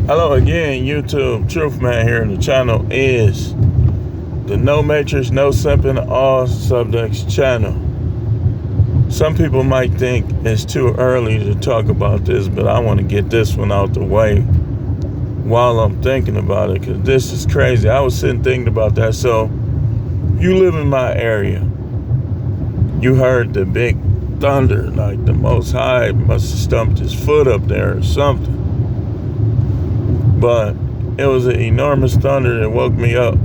Hello again, YouTube. Truth Man here. The channel is the No Matrix, No Simping, All Subjects channel. Some people might think it's too early to talk about this, but I want to get this one out the way while I'm thinking about it, because this is crazy. I was sitting thinking about that. So, you live in my area. You heard the big thunder, like the Most High must have stumped his foot up there or something. But it was an enormous thunder that woke me up.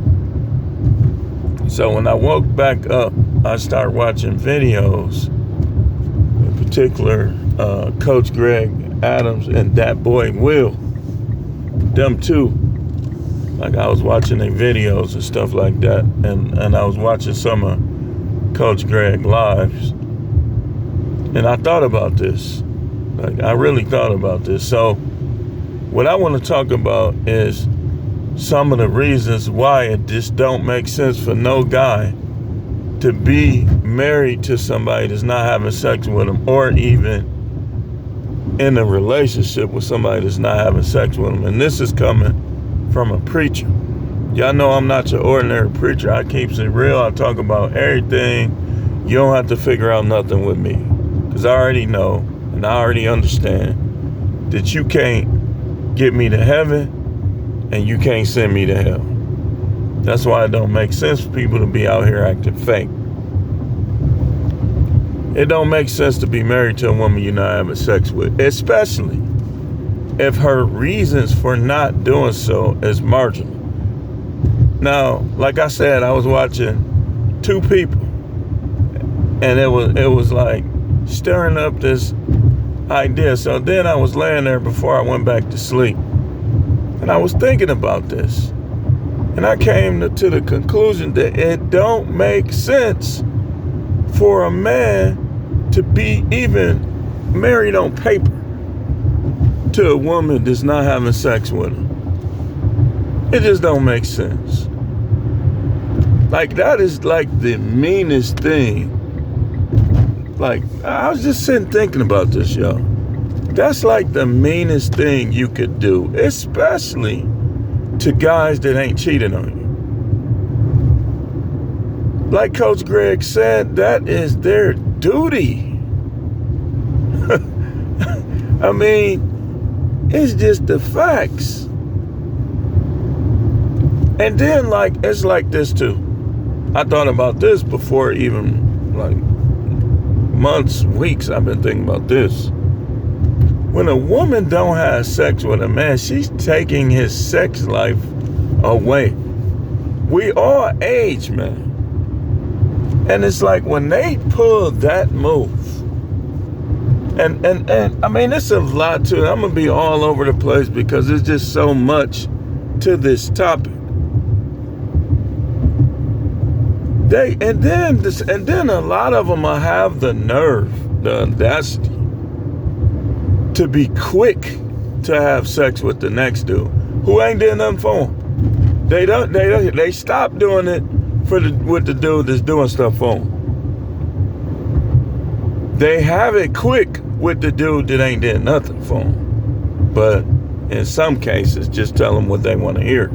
So when I woke back up, I started watching videos, in particular Coach Greg Adams and that boy Will. Them two. Like, I was watching their videos and stuff like that. And I was watching some of Coach Greg lives. And I thought about this. Like, I really thought about this. So what I want to talk about is some of the reasons why it just don't make sense for no guy to be married to somebody that's not having sex with them, or even in a relationship with somebody that's not having sex with them. And this is coming from a preacher. Y'all know I'm not your ordinary preacher. I keep it real. I talk about everything. You don't have to figure out nothing with me, because I already know and I already understand that you can't get me to heaven and you can't send me to hell. That's why it don't make sense for people to be out here acting fake. It don't make sense to be married to a woman you're not having sex with, especially if her reasons for not doing so is marginal. Now, like I said, I was watching two people, and it was like stirring up this idea. So then I was laying there before I went back to sleep, and I was thinking about this, and I came to the conclusion that it don't make sense for a man to be even married on paper to a woman that's not having sex with him. It just don't make sense. Like, that is like the meanest thing. Like, I was just sitting thinking about this, y'all. That's like the meanest thing you could do, especially to guys that ain't cheating on you. Like Coach Greg said, that is their duty. I mean, it's just the facts. And then, like, it's like this too. I thought about this before, even like months, weeks, I've been thinking about this. When a woman don't have sex with a man, she's taking his sex life away. We all age, man. And it's like when they pull that move, and I mean, it's a lot to it. I'm gonna be all over the place because there's just so much to this topic. And then a lot of them will have the nerve, the audacity, to be quick to have sex with the next dude who ain't doing nothing for them. They stop doing it with the dude that's doing stuff for them. They have it quick with the dude that ain't doing nothing for them. But in some cases, just tell them what they want to hear.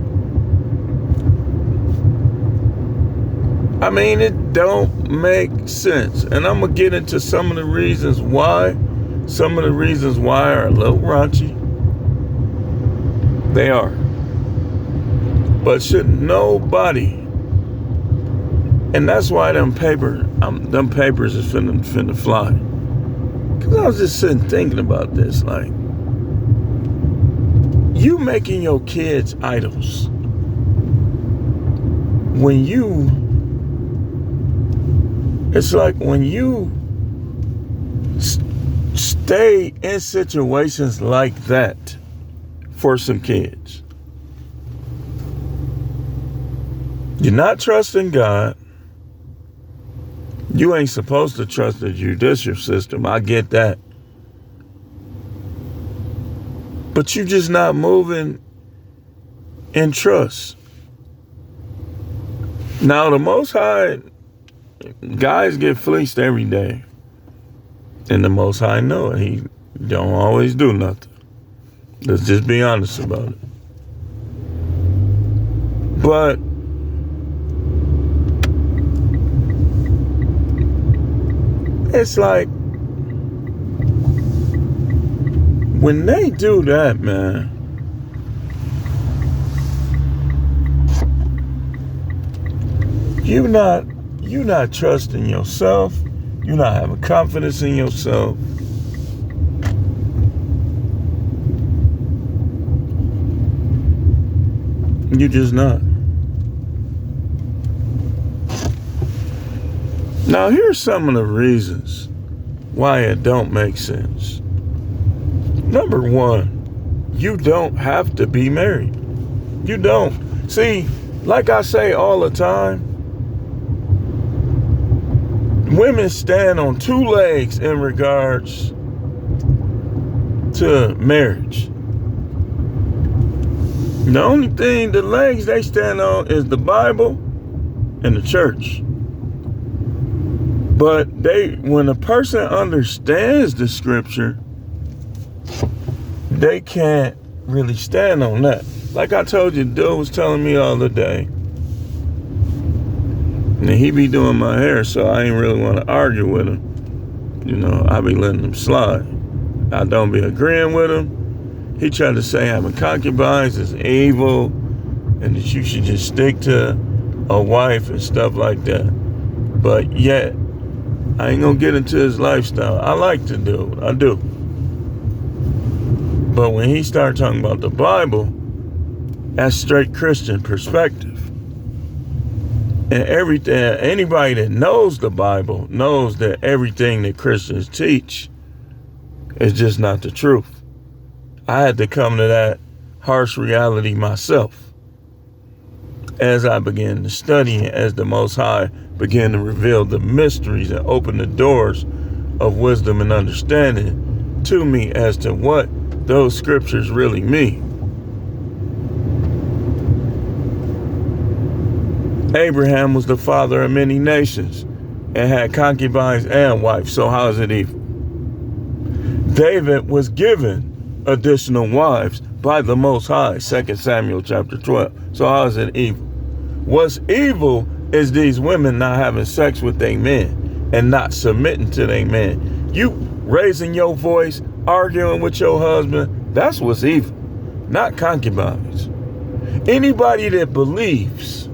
I mean, it don't make sense. And I'm going to get into some of the reasons why. Some of the reasons why are a little raunchy. They are. But should nobody, and that's why them papers is finna fly. Because I was just sitting thinking about this. Like, you making your kids idols. It's like when you stay in situations like that for some kids. You're not trusting God. You ain't supposed to trust the judicial system. I get that. But you're just not moving in trust. Now, the Most High, guys get fleeced every day. And the Most High know it. He don't always do nothing. Let's just be honest about it. But it's like, when they do that, man, you're not trusting yourself. You're not having confidence in yourself. You're just not. Now, here's some of the reasons why it don't make sense. Number one, you don't have to be married. You don't. See, like I say all the time, women stand on two legs in regards to marriage. The only thing, the legs they stand on is the Bible and the church. But when a person understands the scripture, they can't really stand on that. Like I told you, dude was telling me the other day, and he be doing my hair, so I ain't really want to argue with him. You know, I be letting him slide. I don't be agreeing with him. He tried to say having concubines is evil and that you should just stick to a wife and stuff like that. But yet, I ain't gonna get into his lifestyle. I like the dude, I do. But when he started talking about the Bible, that's straight Christian perspective. And everything, anybody that knows the Bible knows that everything that Christians teach is just not the truth. I had to come to that harsh reality myself as I began to study and as the Most High began to reveal the mysteries and open the doors of wisdom and understanding to me as to what those scriptures really mean. Abraham was the father of many nations and had concubines and wives. So how is it evil? David was given additional wives by the Most High, 2 Samuel chapter 12. So how is it evil? What's evil is these women not having sex with their men and not submitting to their men. You raising your voice, arguing with your husband, that's what's evil, not concubines. Anybody that believes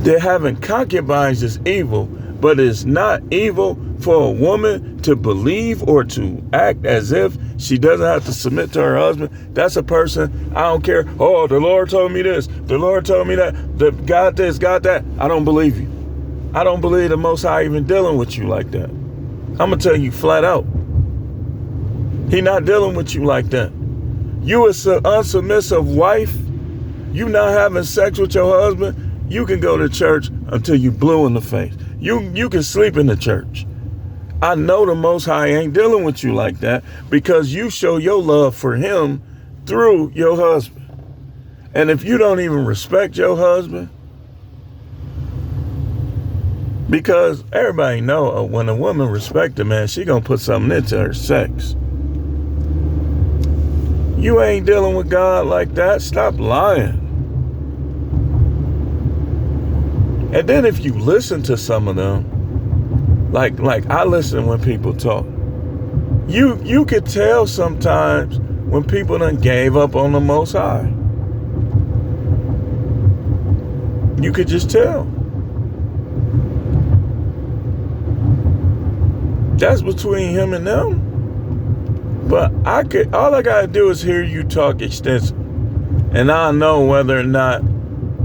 that having concubines is evil, but it's not evil for a woman to believe or to act as if she doesn't have to submit to her husband, that's a person, I don't care, oh, the Lord told me this, the Lord told me that, the God this, God that. I don't believe you. I don't believe the Most High even dealing with you like that. I'm going to tell you flat out. He not dealing with you like that. You a unsubmissive wife, you not having sex with your husband, you can go to church until you blue in the face. You can sleep in the church. I know the Most High ain't dealing with you like that because you show your love for him through your husband. And if you don't even respect your husband, because everybody know when a woman respects a man, she gonna put something into her sex. You ain't dealing with God like that. Stop lying. And then if you listen to some of them, like I listen when people talk, you could tell sometimes when people done gave up on the Most High. You could just tell. That's between him and them. But all I gotta do is hear you talk extensive, and I'll know whether or not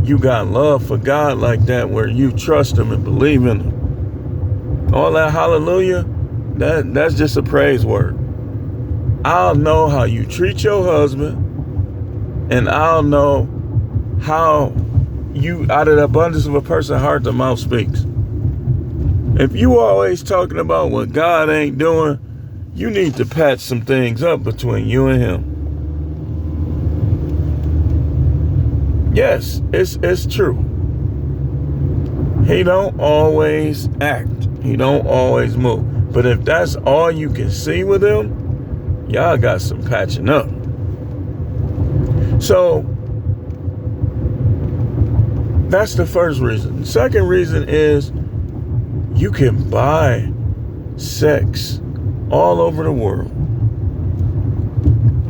you got love for God like that, where you trust him and believe in him. All that hallelujah, that's just a praise word. I'll know how you treat your husband, and I'll know how you, out of the abundance of a person's heart, the mouth speaks. If you always talking about what God ain't doing, you need to patch some things up between you and him. Yes, it's true. He don't always act. He don't always move. But if that's all you can see with him, y'all got some patching up. So that's the first reason. The second reason is you can buy sex all over the world.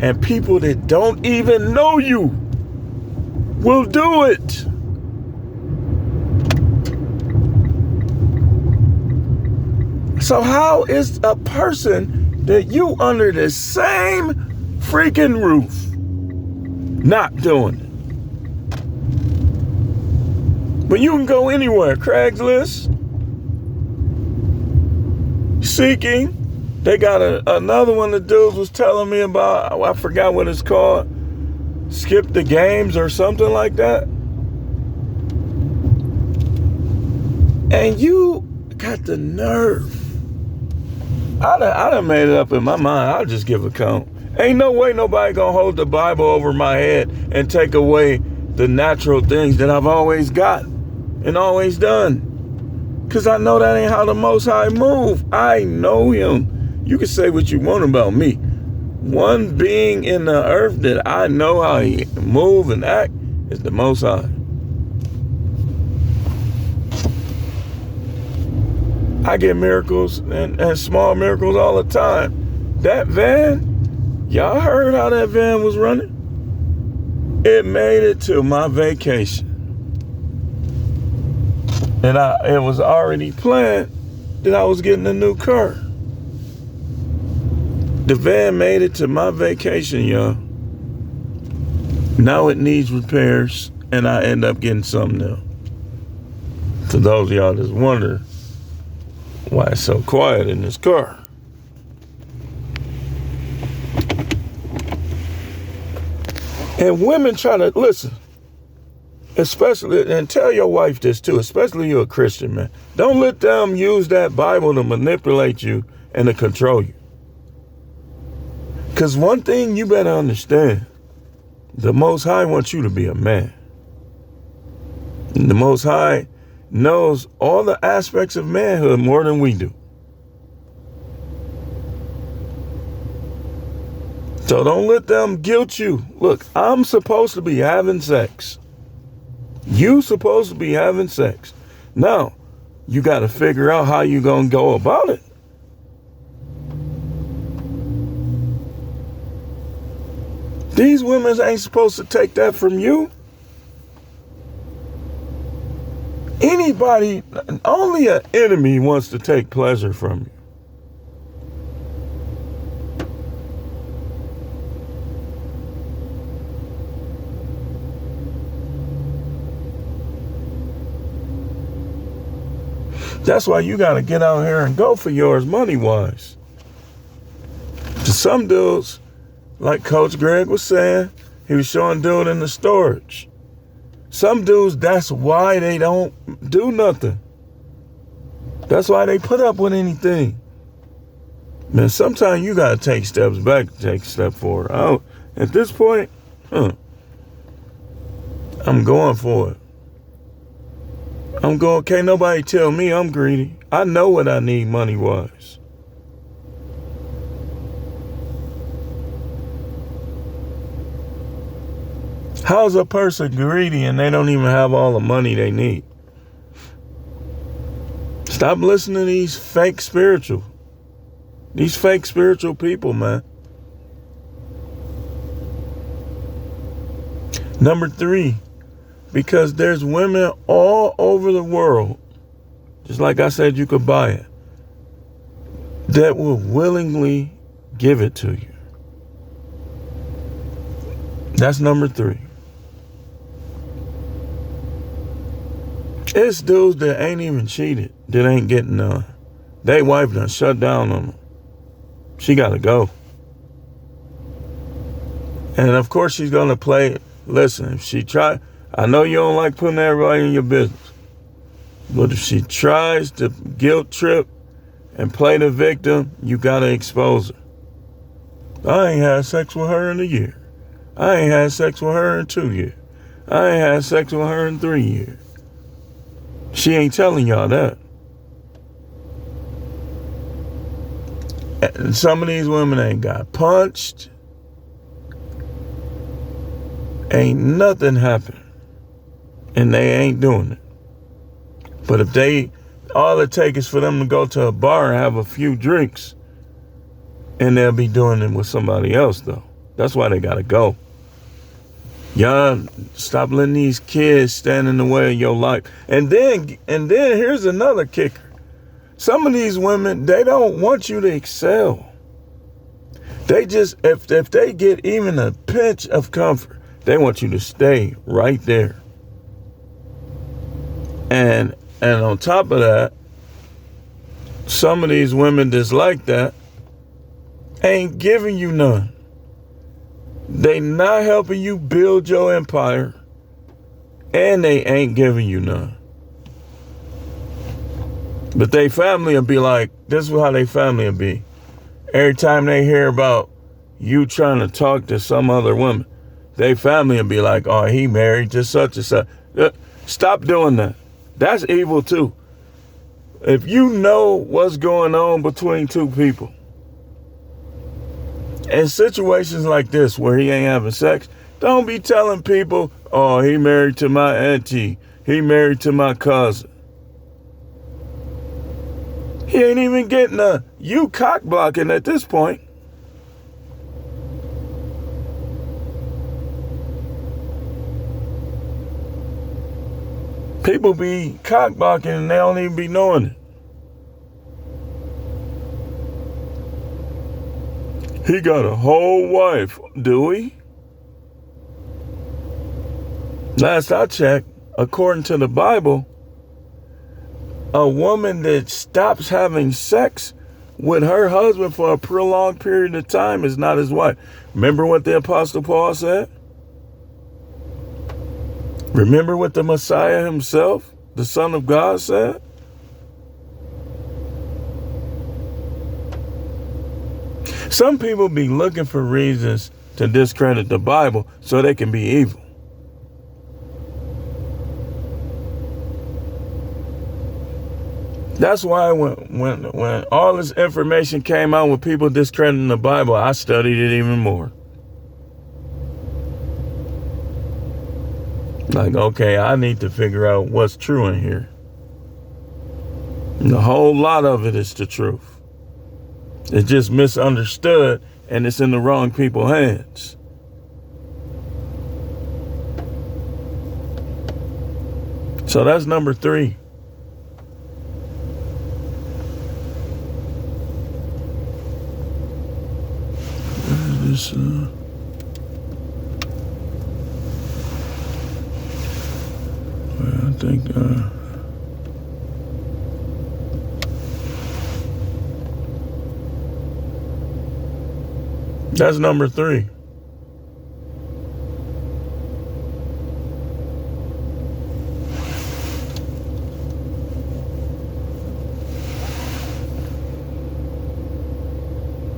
And people that don't even know you will do it. So how is a person that you under the same freaking roof not doing it? But you can go anywhere. Craigslist, Seeking. They got another one the dudes was telling me about. I forgot what it's called. Skip the games or something like that. And you got the nerve. I done made it up in my mind. I'll just give a count. Ain't no way nobody gonna hold the Bible over my head and take away the natural things that I've always got and always done. Because I know that ain't how the Most High move. I know him. You can say what you want about me. One being in the earth that I know how he move and act is the Most High. I get miracles and small miracles all the time. That van, y'all heard how that van was running? It made it to my vacation. And it was already planned that I was getting a new car. The van made it to my vacation, y'all. Now it needs repairs, and I end up getting something new. To those of y'all that's wondering why it's so quiet in this car. And women try to, listen, especially, and tell your wife this too, especially you're a Christian, man. Don't let them use that Bible to manipulate you and to control you. Because one thing you better understand, the Most High wants you to be a man. And the Most High knows all the aspects of manhood more than we do. So don't let them guilt you. Look, I'm supposed to be having sex. You supposed to be having sex. Now, you got to figure out how you going to go about it. These women ain't supposed to take that from you. Anybody, only an enemy wants to take pleasure from you. That's why you got to get out here and go for yours money-wise. To some dudes, like Coach Greg was saying, he was showing dude in the storage. Some dudes, that's why they don't do nothing. That's why they put up with anything. Man, sometimes you got to take steps back to take a step forward. At this point, I'm going for it. Can't nobody tell me I'm greedy. I know what I need money-wise. How's a person greedy and they don't even have all the money they need? Stop listening to these fake spiritual people, man. Number 3, because there's women all over the world, just like I said, you could buy it, that will willingly give it to you. That's number 3. It's dudes that ain't even cheated, that ain't getting none. They wife done shut down on them. She got to go. And of course she's going to play. Listen, if she try, I know you don't like putting everybody in your business, but if she tries to guilt trip and play the victim, you got to expose her. I ain't had sex with her in a year. I ain't had sex with her in 2 years. I ain't had sex with her in 3 years. She ain't telling y'all that. And some of these women ain't got punched. ain't nothing happen. And they ain't doing it. But if all it takes is for them to go to a bar and have a few drinks, and they'll be doing it with somebody else, though. That's why they gotta go. Y'all stop letting these kids stand in the way of your life. And then here's another kicker. Some of these women, they don't want you to excel. They just, if they get even a pinch of comfort, they want you to stay right there. And on top of that, some of these women that's like that ain't giving you none. They not helping you build your empire, and they ain't giving you none. But they family will be like, this is how they family will be. Every time they hear about you trying to talk to some other woman, they family will be like, oh, he married to such and such. Stop doing that. That's evil too. If you know what's going on between two people, in situations like this where he ain't having sex, don't be telling people, oh, he married to my auntie. He married to my cousin. He ain't even getting you cock blocking at this point. People be cock blocking and they don't even be knowing it. He got a whole wife, do he? Last I checked, according to the Bible, a woman that stops having sex with her husband for a prolonged period of time is not his wife. Remember what the Apostle Paul said? Remember what the Messiah himself, the Son of God, said? Some people be looking for reasons to discredit the Bible so they can be evil. That's why when all this information came out with people discrediting the Bible, I studied it even more. Like, okay, I need to figure out what's true in here. And a whole lot of it is the truth. It's just misunderstood, and it's in the wrong people's hands. So that's number 3. This, I think that's number 3.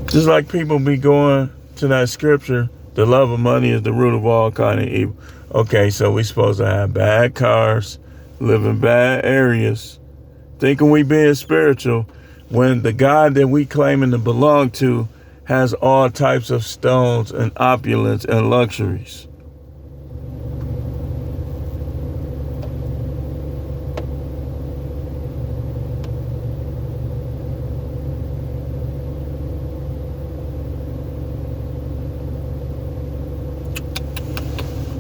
Just like people be going to that scripture, the love of money is the root of all kind of evil. Okay, so we supposed to have bad cars, live in bad areas, thinking we being spiritual, when the God that we claiming to belong to has all types of stones and opulence and luxuries.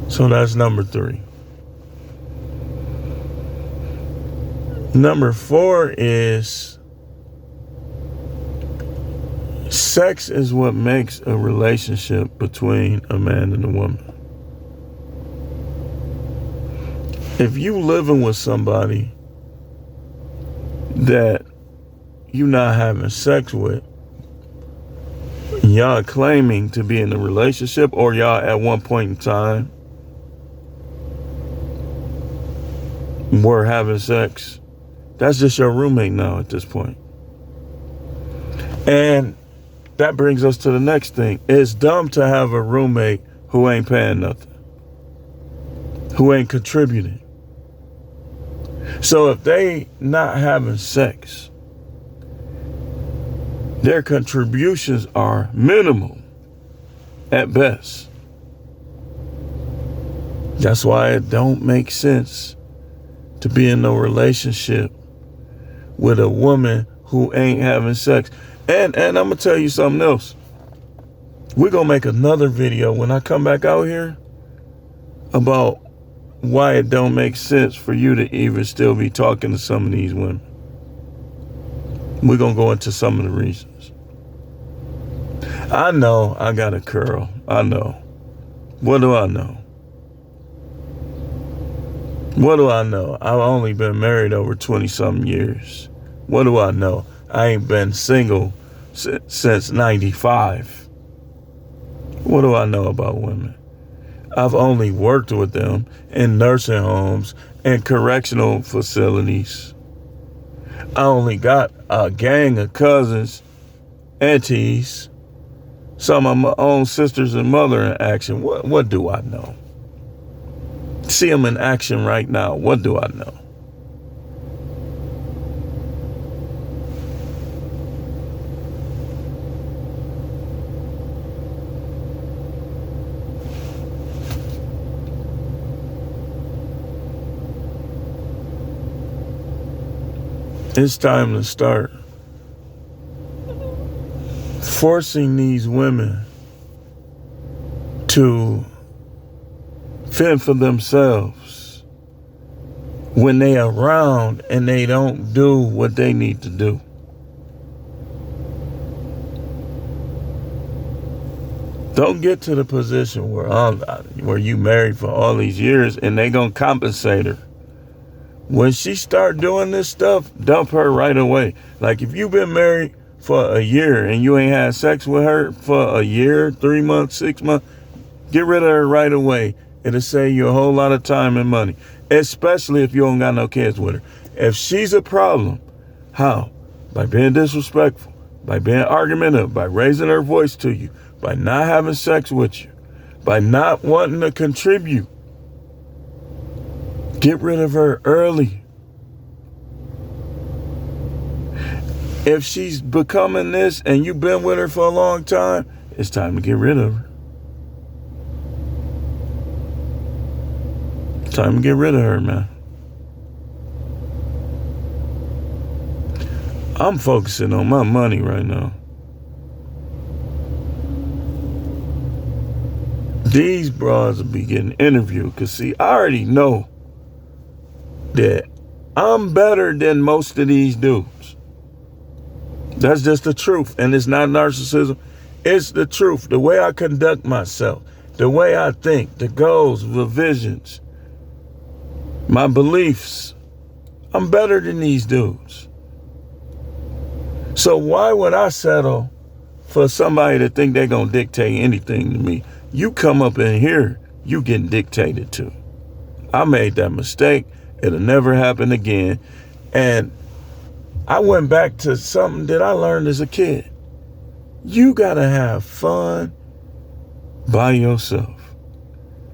So that's number 3. Number 4 is sex is what makes a relationship between a man and a woman. If you living with somebody that you not having sex with, y'all claiming to be in a relationship, or y'all at one point in time were having sex, that's just your roommate now at this point. And that brings us to the next thing. It's dumb to have a roommate who ain't paying nothing, who ain't contributing. So if they not having sex, their contributions are minimal at best. That's why it don't make sense to be in no relationship with a woman who ain't having sex. And I'm gonna tell you something else. We're gonna make another video when I come back out here about why it don't make sense for you to even still be talking to some of these women. We're gonna go into some of the reasons. I know I got a curl. I know. What do I know? What do I know? I've only been married over 20-something years. What do I know? I ain't been single since 95. What do I know about women? I've only worked with them in nursing homes and correctional facilities. I only got a gang of cousins, aunties, some of my own sisters and mother in action. What do I know? See them in action right now. What do I know? It's time to start forcing these women to fend for themselves when they are around and they don't do what they need to do. Don't get to the position where you married for all these years and they gonna compensate her. When she start doing this stuff, dump her right away. Like if you've been married for a year and you ain't had sex with her for a year, 3 months, 6 months, get rid of her right away. It'll save you a whole lot of time and money, especially if you don't got no kids with her. If she's a problem, how? By being disrespectful, by being argumentative, by raising her voice to you, by not having sex with you, by not wanting to contribute. Get rid of her early. If she's becoming this and you've been with her for a long time, it's time to get rid of her. Time to get rid of her, man. I'm focusing on my money right now. These bras will be getting interviewed because, see, I already know that I'm better than most of these dudes. That's just the truth. And it's not narcissism. It's the truth. The way I conduct myself, the way I think, the goals, the visions, my beliefs. I'm better than these dudes. So why would I settle for somebody to think they're going to dictate anything to me? You come up in here, you getting dictated to. I made that mistake. It'll never happen again. And I went back to something that I learned as a kid. You got to have fun by yourself.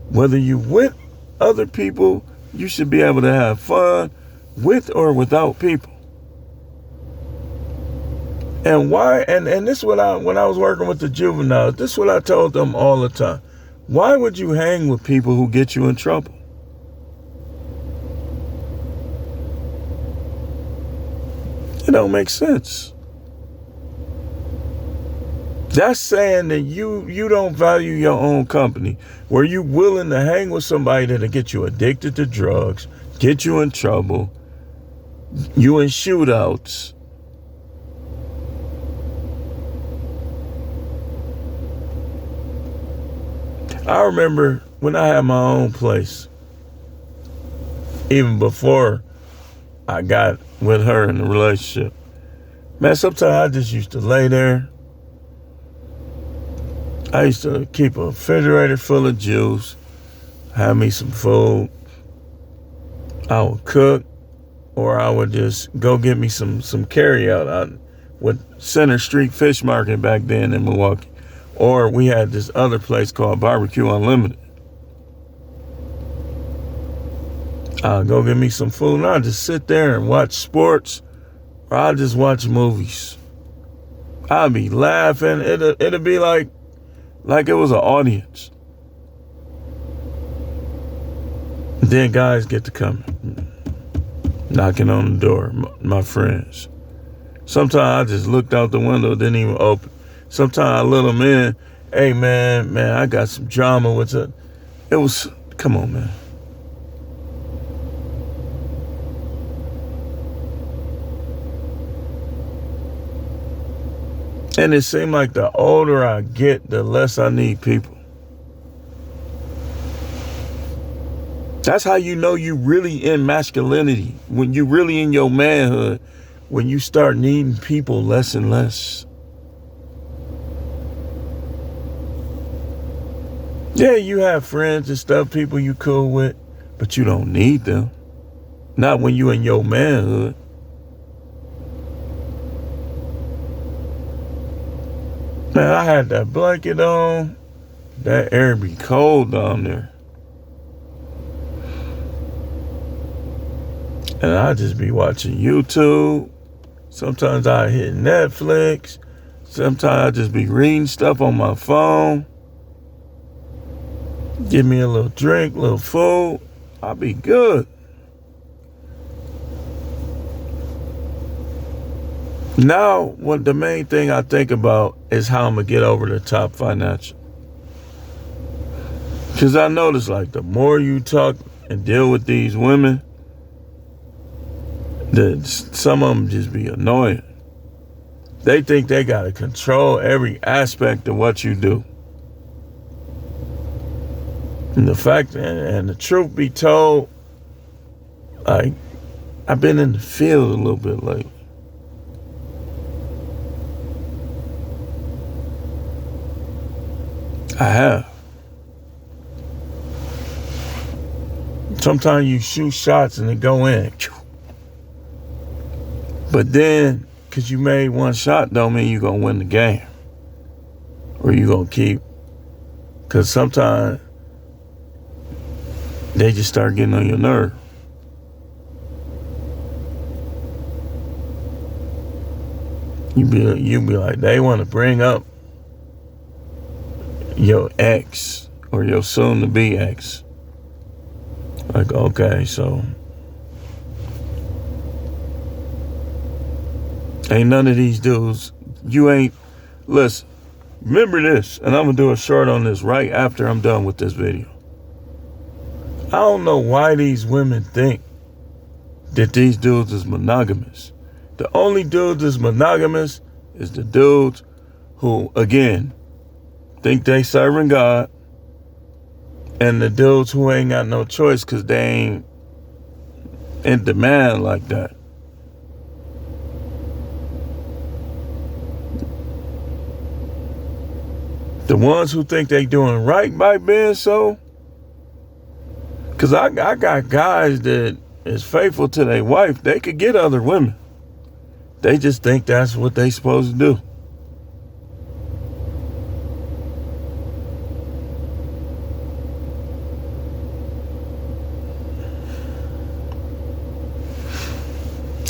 Whether you with other people, you should be able to have fun with or without people. And why? And this is what when I was working with the juveniles, this is what I told them all the time. Why would you hang with people who get you in trouble? It don't make sense. That's saying that you don't value your own company, where you willing to hang with somebody that'll get you addicted to drugs, get you in trouble, you in shootouts. I remember when I had my own place, even before I got with her in the relationship. Man, sometimes I just used to lay there. I used to keep a refrigerator full of juice, have me some food. I would cook, or I would just go get me some carry out with Center Street Fish Market back then in Milwaukee. Or we had this other place called Barbecue Unlimited. I'll go get me some food and I'll just sit there and watch sports, or I'll just watch movies. I'll be laughing. It'll be like it was an audience. Then guys get to come knocking on the door, my friends. Sometimes I just looked out the window, didn't even open. Sometimes I let them in. Hey, man, I got some drama. What's up? It was, come on, man. And it seemed like the older I get, the less I need people. That's how you know you really in masculinity. When you really in your manhood, when you start needing people less and less. Yeah, you have friends and stuff, people you cool with, but you don't need them. Not when you in your manhood. Man, I had that blanket on. That air be cold down there. And I just be watching YouTube. Sometimes I hit Netflix. Sometimes I just be reading stuff on my phone. Give me a little drink, little food. I'll be good. Now, what the main thing I think about is how I'm going to get over the top financially. Because I notice, like, the more you talk and deal with these women, some of them just be annoying. They think they got to control every aspect of what you do. And the fact, and the truth be told, like, I've been in the field a little bit lately. I have. Sometimes you shoot shots and they go in. But then, because you made one shot don't mean you're going to win the game. Or you're going to keep. Because sometimes they just start getting on your nerve. You be like, they want to bring up your ex or your soon-to-be ex. Like, okay, so ain't none of these dudes, listen, remember this, and I'm going to do a short on this right after I'm done with this video. I don't know why these women think that these dudes is monogamous. The only dudes that's monogamous is the dudes who, again, think they serving God, and the dudes who ain't got no choice because they ain't in demand like that. The ones who think they doing right by being so, because I got guys that is faithful to their wife. They could get other women. They just think that's what they supposed to do.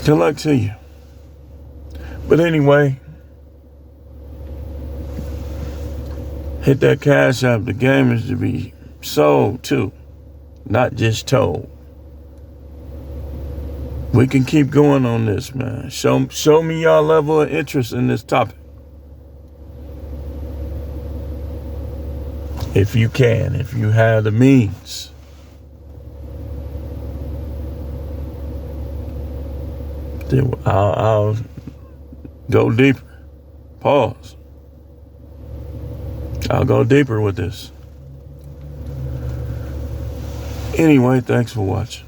Good luck to you. But anyway, hit that Cash App. The game is to be sold too, not just told. We can keep going on this, man. Show me y'all level of interest in this topic. If you can, if you have the means. Then I'll go deeper. Pause. I'll go deeper with this. Anyway, thanks for watching.